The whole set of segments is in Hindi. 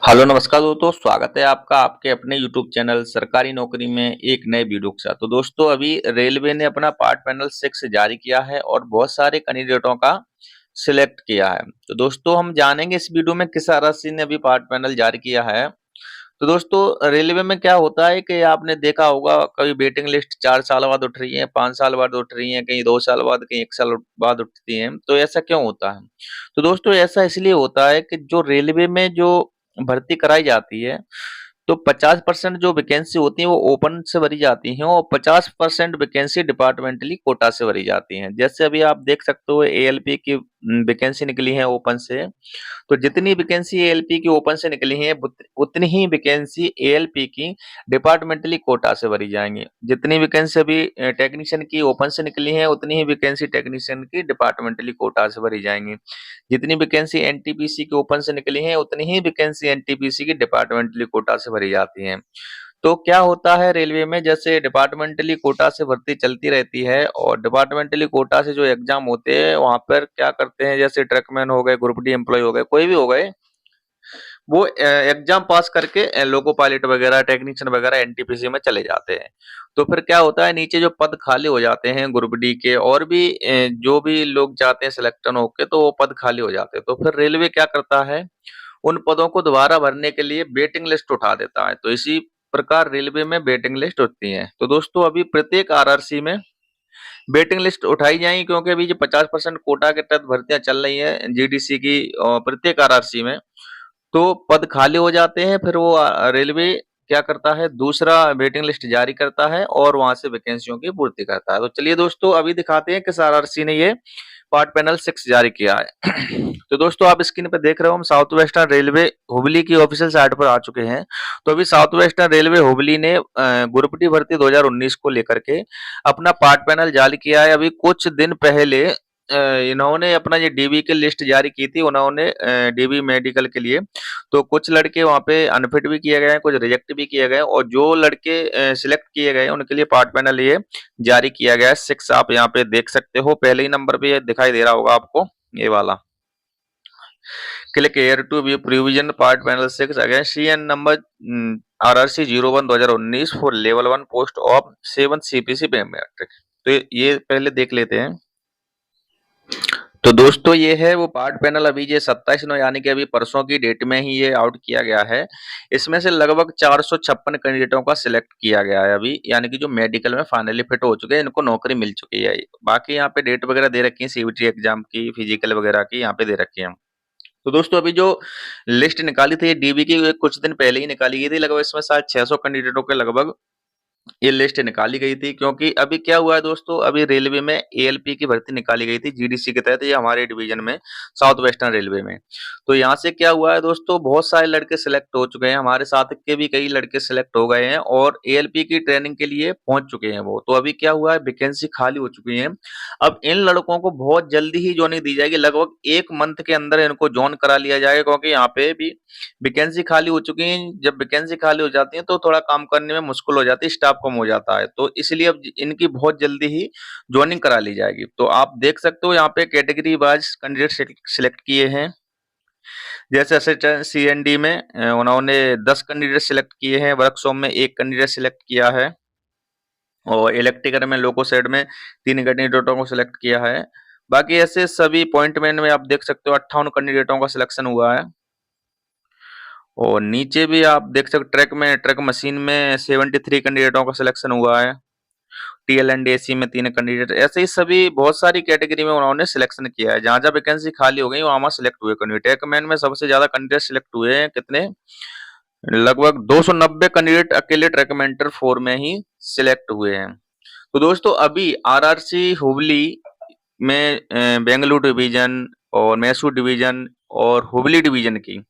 हेलो नमस्कार दोस्तों, स्वागत है आपका आपके अपने यूट्यूब चैनल सरकारी नौकरी में एक नए वीडियो के साथ। तो दोस्तों अभी रेलवे ने अपना पार्ट पैनल 6 जारी किया है और बहुत सारे कैंडिडेटों का सिलेक्ट किया है। तो दोस्तों हम जानेंगे इस वीडियो में किस आरआरसी ने अभी पार्ट पैनल जारी किया है। तो दोस्तों रेलवे में क्या होता है कि आपने देखा होगा, कभी वेटिंग लिस्ट 4 साल बाद उठ रही है, 5 साल बाद उठ रही है, कहीं 2 साल बाद, कहीं 1 साल बाद उठती है। तो ऐसा क्यों होता है? तो दोस्तों ऐसा इसलिए होता है कि जो रेलवे में जो भर्ती कराई जाती है, तो 50% जो वैकेंसी होती है वो ओपन से भरी जाती हैं और 50% वैकेंसी डिपार्टमेंटली कोटा से भरी जाती हैं। जैसे अभी आप देख सकते हो एएलपी की वैकेंसी निकली है ओपन से। तो जितनी वैकेंसी एएलपी की ओपन से निकली है उतनी ही वैकेंसी एएलपी की डिपार्टमेंटली कोटा से भरी जाएंगी। जितनी वैकेंसी अभी टेक्नीशियन की ओपन से निकली है उतनी ही वैकेंसी टेक्नीशियन की डिपार्टमेंटली कोटा से भरी जाएंगी। जितनी वैकेंसी एनटीपीसी की ओपन से निकली है उतनी ही वैकेंसी एनटीपीसी की डिपार्टमेंटली कोटा से भरी जाती है। तो क्या होता है रेलवे में, जैसे डिपार्टमेंटली कोटा से भर्ती चलती रहती है और डिपार्टमेंटली कोटा से जो एग्जाम होते हैं वहां पर क्या करते हैं, जैसे ट्रकमैन हो गए, ग्रुप डी एम्प्लॉय हो गए, कोई भी हो गए, वो एग्जाम पास करके लोको पायलट वगैरह टेक्नीशियन वगैरह एनटीपीसी में चले जाते हैं। तो फिर क्या होता है, नीचे जो पद खाली हो जाते हैं ग्रुप डी के और भी जो भी लोग जाते हैं सिलेक्शन होके, तो वो पद खाली हो जाते हैं। तो फिर रेलवे क्या करता है, उन पदों को दोबारा भरने के लिए वेटिंग लिस्ट उठा देता है। तो इसी प्रकार रेलवे में वेटिंग लिस्ट होती है। तो दोस्तों अभी प्रत्येक आरआरसी में वेटिंग लिस्ट उठाई जाएगी, क्योंकि अभी जो 50% कोटा के तहत भर्तियां चल रही है जीडीसी की प्रत्येक आरआरसी में, तो पद खाली हो जाते हैं। फिर वो रेलवे क्या करता है, दूसरा वेटिंग लिस्ट जारी करता है और वहां से वैकेंसियों की पूर्ति करता है। तो चलिए दोस्तों अभी दिखाते हैं किस आरआरसी ने ये पार्ट पैनल 6 जारी किया है। तो दोस्तों आप स्क्रीन पर देख रहे हो, हम साउथ वेस्टर्न रेलवे हुबली की ऑफिशियल साइट पर आ चुके हैं। तो अभी साउथ वेस्टर्न रेलवे हुबली ने ग्रुप डी भर्ती 2019 को लेकर के अपना पार्ट पैनल जारी किया है। अभी कुछ दिन पहले इन्होंने अपना ये डीबी की लिस्ट जारी की थी, उन्होंने डीबी मेडिकल के लिए। तो कुछ लड़के वहां पे अनफिट भी किए गए हैं, कुछ रिजेक्ट भी किए गए हैं, और जो लड़के सिलेक्ट किए गए हैं उनके लिए पार्ट पैनल ये जारी किया गया है 6। आप यहाँ पे देख सकते हो, पहले ही नंबर पे ये दिखाई दे रहा होगा आपको, ये वाला। Click here to view provision part panel 6 again C N number RRC 01/2019 for level 1 post of 7 CPC matrix. तो ये पहले देख लेते हैं। तो दोस्तों ये है वो पार्ट पैनल, अभी ये 27/9 यानी कि अभी परसों की डेट में ही ये आउट किया गया है। इसमें से लगभग 456 कैंडिडेटों का सिलेक्ट किया गया है अभी, यानी कि जो मेडिकल में फाइनली फिट हो चुके हैं, इनको नौकरी मिल चुकी है। बाकी यहाँ पे डेट वगैरह दे रखी है, सीयूटी एग्जाम की, फिजिकल वगैरह की यहाँ पे दे रखी है। तो दोस्तों अभी जो लिस्ट निकाली थी डीबी की, कुछ दिन पहले ही निकाली गई थी, लगभग इसमें शायद 600 कैंडिडेटों के लगभग ये लिस्ट निकाली गई थी। क्योंकि अभी क्या हुआ है दोस्तों, अभी रेलवे में एएलपी की भर्ती निकाली गई थी जीडीसी के तहत, ये हमारे डिवीजन में साउथ वेस्टर्न रेलवे में। तो यहाँ से क्या हुआ है दोस्तों, बहुत सारे लड़के सिलेक्ट हो चुके हैं, हमारे साथ के भी कई लड़के सिलेक्ट हो गए हैं और एएलपी की ट्रेनिंग के लिए पहुंच चुके हैं वो। तो अभी क्या हुआ है, वैकेंसी खाली हो चुकी है। अब इन लड़कों को बहुत जल्दी ही ज्वाइनिंग दी जाएगी, लगभग 1 मंथ के अंदर इनको ज्वाइन करा लिया जाएगा, क्योंकि यहाँ पे भी वैकेंसी खाली हो चुकी है। जब वैकेंसी खाली हो जाती है तो थोड़ा काम करने में मुश्किल हो जाती है, स्टाफ कम हो जाता है, तो इसलिए अब इनकी बहुत जल्दी ही ज्वाइनिंग करा ली जाएगी। तो आप देख सकते हो यहाँ पे कैटेगरी वाइज कैंडिडेट सिलेक्ट किए हैं। जैसे असिस्टेंट सीएनडी में उन्होंने 10 कैंडिडेट सिलेक्ट किए हैं, वर्कशॉप में 1 कैंडिडेट सिलेक्ट किया है, और इलेक्ट्रिकल में लोको सेड में 3 कैंडिडेटों को सिलेक्ट किया है। बाकी ऐसे सभी अपॉइंटमेंट में आप देख सकते हो 58 कैंडिडेटों का सिलेक्शन हुआ है। और नीचे भी आप देख सकते, ट्रक मशीन में 73 कैंडिडेटों का सिलेक्शन हुआ है। टीएल एंड एसी में 3 कैंडिडेट, ऐसे ही सभी बहुत सारी कैटेगरी में उन्होंने सिलेक्शन किया है। जहां जहां वैकेंसी खाली हो गई वहां सिलेक्ट हुए कैंडिडेट। टेकमैन में सबसे ज्यादा कैंडिडेट सिलेक्ट हुए हैं, कितने, लगभग 290 कैंडिडेट अकेले ट्रैकमेंटर 4 में ही सिलेक्ट हुए हैं। तो दोस्तों अभी आरआरसी हुबली में बेंगलुरु डिवीजन और मैसूर डिवीजन और हुबली डिवीजन की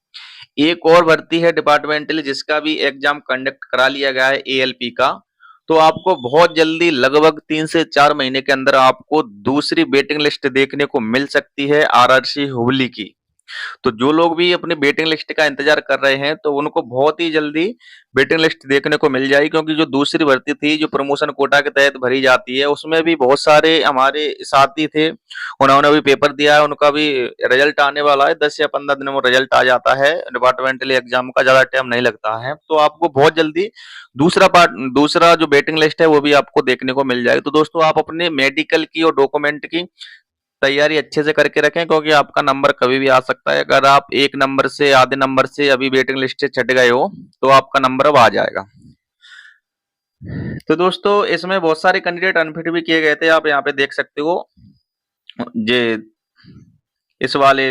एक और भर्ती है डिपार्टमेंटली, जिसका भी एग्जाम कंडक्ट करा लिया गया है एएलपी का। तो आपको बहुत जल्दी लगभग 3 से 4 महीने के अंदर आपको दूसरी वेटिंग लिस्ट देखने को मिल सकती है आरआरसी हुबली की। तो जो लोग भी अपनी वेटिंग लिस्ट का इंतजार कर रहे हैं तो उनको बहुत ही जल्दी वेटिंग लिस्ट देखने को मिल जाएगी, क्योंकि जो दूसरी भर्ती थी जो प्रमोशन कोटा के तहत भरी जाती है उसमें भी बहुत सारे हमारे साथी थे, उन्होंने भी पेपर दिया है, उनका भी रिजल्ट आने वाला है। 10 या 15 दिन में रिजल्ट आ जाता है डिपार्टमेंटली एग्जाम का, ज्यादा टाइम नहीं लगता है। तो आपको बहुत जल्दी दूसरा जो वेटिंग लिस्ट है वो भी आपको देखने को मिल जाएगी। तो दोस्तों आप अपने मेडिकल की और डॉक्यूमेंट की तैयारी अच्छे से करके रखें, क्योंकि आपका नंबर कभी भी आ सकता है। अगर आप एक नंबर से आधे नंबर से अभी वेटिंग लिस्ट से छट गए हो तो आपका नंबर अब आ जाएगा। तो दोस्तों इसमें बहुत सारे कैंडिडेट अनफिट भी किए गए थे, आप यहाँ पे देख सकते हो। ये इस वाले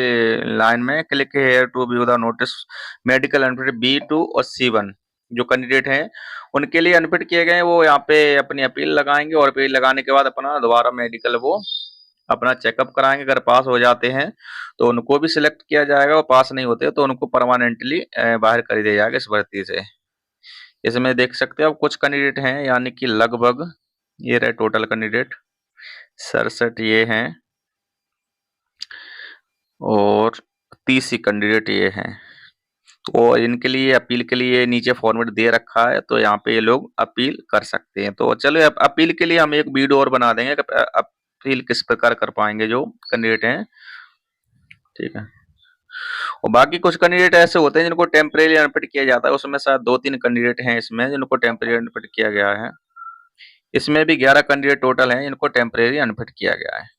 लाइन में click here to view the notice medical unfit B2 और C1 जो कैंडिडेट हैं उनके लिए अनफिट किए गए हैं, वो यहाँ पे अपनी अपील लगाएंगे और अपील लगाने के बाद अपना दोबारा मेडिकल वो अपना चेकअप कराएंगे। अगर पास हो जाते हैं तो उनको भी सिलेक्ट किया जाएगा, और पास नहीं होते तो उनको परमानेंटली बाहर कर दिया जाएगा इस भर्ती से। इसमें देख सकते हो आप कुछ कैंडिडेट हैं, यानी कि लगभग ये रहे टोटल कैंडिडेट 67 ये हैं और 30 ही कैंडिडेट ये हैं। तो इनके लिए अपील के लिए नीचे फॉर्मेट दे रखा है, तो यहाँ पे ये लोग अपील कर सकते हैं। तो चलो अपील के लिए हम एक वीडियो और बना देंगे, अपील किस प्रकार कर पाएंगे जो कैंडिडेट हैं, ठीक है। और बाकी कुछ कैंडिडेट ऐसे होते हैं जिनको टेम्परेरी अनफिट किया जाता है, उसमें शायद 2-3 कैंडिडेट हैं इसमें जिनको टेम्परेरी अनफिट किया गया है। इसमें भी 11 कैंडिडेट टोटल हैं जिनको टेम्परेरी अनफिट किया गया है।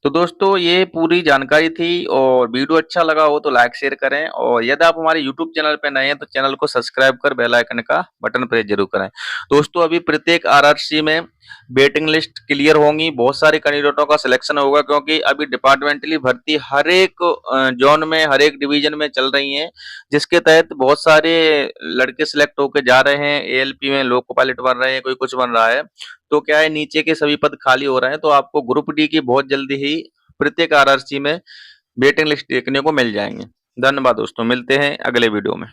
तो दोस्तों ये पूरी जानकारी थी, और वीडियो अच्छा लगा हो तो लाइक शेयर करें, और यदि आप हमारे यूट्यूब चैनल पर नए हैं तो चैनल को सब्सक्राइब कर बेल आइकन का बटन प्रेस जरूर करें। दोस्तों अभी प्रत्येक आरआरसी में वेटिंग लिस्ट क्लियर होंगी, बहुत सारे कैंडिडेटों का सिलेक्शन होगा, क्योंकि अभी डिपार्टमेंटली भर्ती हर एक जोन में हर एक डिवीजन में चल रही है, जिसके तहत बहुत सारे लड़के सिलेक्ट होकर जा रहे हैं। एएलपी में लोको पायलट बन रहे हैं, कोई कुछ बन रहा है। तो क्या है नीचे के सभी पद खाली हो रहे हैं, तो आपको ग्रुप डी की बहुत जल्दी ही प्रत्येक आरआरसी में वेटिंग लिस्ट देखने को मिल जाएंगे। धन्यवाद दोस्तों, मिलते हैं अगले वीडियो में।